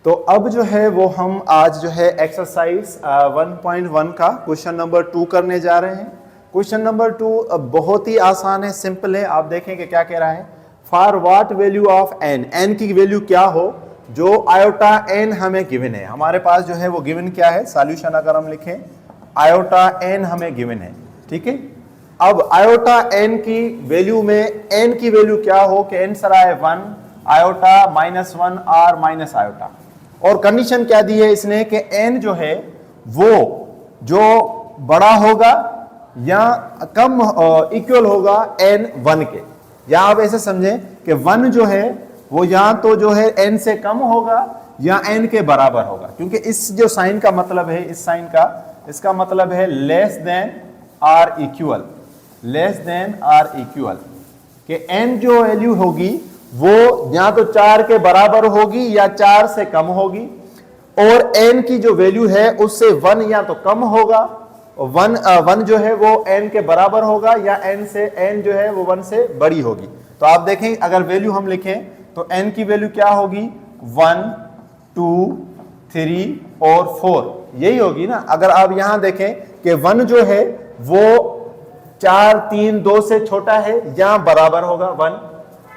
तो अब जो है वो हम आज जो है एक्सरसाइज 1.1 का क्वेश्चन नंबर 2 करने जा रहे हैं। क्वेश्चन नंबर 2 बहुत ही आसान है, सिंपल है। आप देखें कि क्या कह रहा है, for what value of n, n की वैल्यू क्या हो जो आयोटा एन हमें गिवन है। हमारे पास जो है वो गिवन क्या है, सॉल्यूशन अगर हम लिखें आयोटा एन हमें गिवन है, ठीक है। अब आयोटा एन की वैल्यू में एन की वैल्यू क्या हो कि एन सर आए 1 आयोटा -1 आर माइनस आयोटा, और कंडीशन क्या दी है इसने कि एन जो है वो जो बड़ा होगा या कम इक्वल होगा एन 1 के, या आप ऐसे समझें कि 1 जो है वो या तो जो है एन से कम होगा या एन के बराबर होगा, क्योंकि इस जो साइन का मतलब है, इस साइन का इसका मतलब है less than or equal, less than or equal, कि एन जो वैल्यू होगी वो या तो 4 के बराबर होगी या 4 से कम होगी, और n की जो वैल्यू है उससे 1 या तो कम होगा, 1 जो है वो n के बराबर होगा, या n जो है वो 1 से बड़ी होगी। तो आप देखें अगर वैल्यू हम लिखें तो n की वैल्यू क्या होगी 1, 2, 3 और 4 यही होगी ना। अगर आप यहां देखें कि 1 जो है वो 4, 3, 2 से छोटा है या बराबर होगा 1,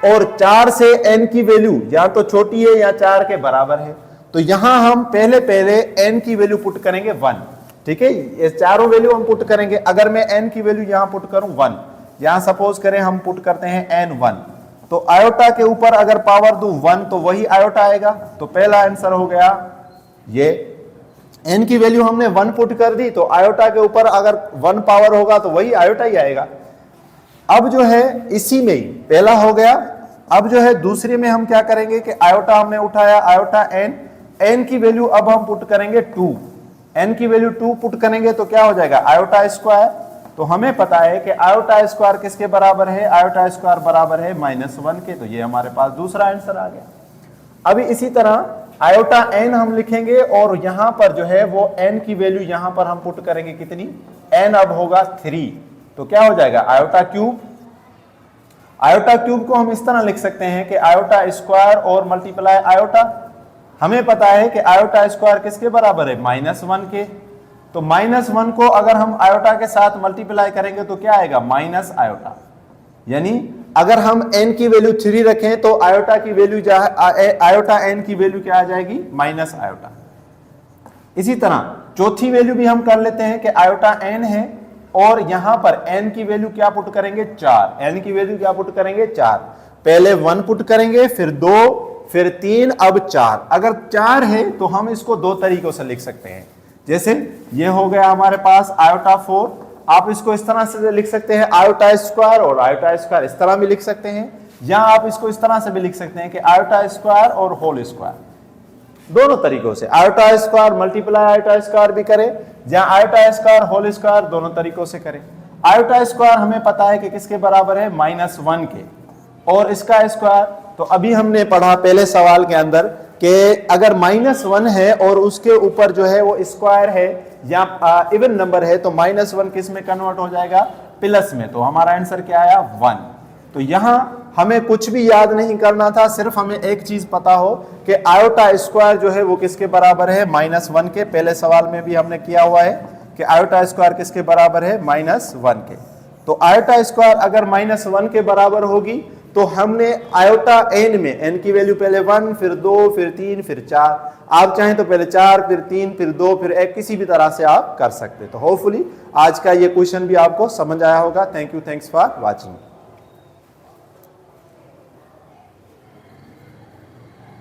और 4 से n की वैल्यू या तो छोटी है या 4 के बराबर है। तो यहां हम पहले n की वैल्यू पुट करेंगे 1, ठीक है। ये चारों वैल्यू हम पुट करेंगे। अगर मैं n की वैल्यू यहां पुट करूं 1, यहां सपोज करें हम पुट करते हैं n1, तो आयोटा के ऊपर अगर पावर दूं 1 तो वही आयोटा आएगा। तो पहला आंसर हो गया ये, n की वैल्यू हमने 1 पुट कर दी, तो आयोटा के ऊपर अगर 1 पावर होगा तो वही आयोटा ही आएगा। अब जो है इसी में ही पहला हो गया। अब जो है दूसरे में हम क्या करेंगे कि आयोटा हमने उठाया, आयोटा n की वैल्यू अब हम पुट करेंगे 2, n की वैल्यू 2 पुट करेंगे तो क्या हो जाएगा आयोटा स्क्वायर। तो हमें पता है कि आयोटा स्क्वायर किसके बराबर है, आयोटा स्क्वायर बराबर है -1 के, तो ये हमारे पास दूसरा आंसर आ गया। अभी इसी तरह आयोटा n हम लिखेंगे और यहां पर जो है वो n की वैल्यू यहां पर हम पुट करेंगे कितनी, n अब होगा 3, तो क्या हो जाएगा आयोटा क्यूब। आयोटा क्यूब को हम इस तरह लिख सकते हैं कि आयोटा स्क्वायर और मल्टीप्लाई आयोटा। हमें पता है कि आयोटा स्क्वायर किसके बराबर है -1 के, तो -1 को अगर हम आयोटा के साथ मल्टीप्लाई करेंगे तो क्या आएगा माइनस आयोटा। यानी अगर हम n की वैल्यू 3 रखें तो आयोटा की वैल्यू आयोटा n की वैल्यू क्या आ जाएगी माइनस आयोटा। इसी तरह चौथी वैल्यू भी हम कर लेते हैं कि आयोटा n है और यहां पर n की वैल्यू क्या पुट करेंगे 4, n की वैल्यू क्या पुट करेंगे 4, पहले 1 पुट करेंगे फिर 2 फिर 3 अब 4। अगर 4 है तो हम इसको 2 तरीकों से लिख सकते हैं। जैसे ये हो गया हमारे पास आयोटा 4, आप इसको इस तरह से लिख सकते हैं आयोटा स्क्वायर, और आयोटा स्क्वायर इस तरह भी लिख सकते हैं, या आप इसको इस तरह से भी लिख सकते हैं कि आयोटा स्क्वायर और होल स्क्वायर। दोनों तरीकों से iota square multiply iota square भी करें, या आयोटा स्क्वायर होल स्क्वायर, दोनों तरीकों से करें। आयोटा स्क्वायर हमें पता है कि किसके बराबर है -1 के, और इसका स्क्वायर तो अभी हमने पढ़ा पहले सवाल के अंदर कि अगर -1 है और उसके ऊपर जो है वो स्क्वायर है या इवन नंबर है तो -1 किस में कन्वर्ट हो जाएगा प्लस में, तो हमारा आंसर क्या आया 1। तो यहां हमें कुछ भी याद नहीं करना था, सिर्फ हमें एक चीज पता हो कि आयोटा स्क्वायर जो है वो किसके बराबर है -1 के। पहले सवाल में भी हमने किया हुआ है कि आयोटा स्क्वायर किसके बराबर है -1 के। तो आयोटा स्क्वायर अगर -1 के बराबर होगी तो हमने आयोटा n में n की वैल्यू पहले 1 फिर 2 फिर 3 फिर 4, आप चाहें तो पहले 4 फिर 3 फिर 2 फिर 1 किसी भी तरह से आप कर सकते। तो होपफुली आज का ये क्वेश्चन भी आपको समझ आया होगा। Thank you, thanks for watching.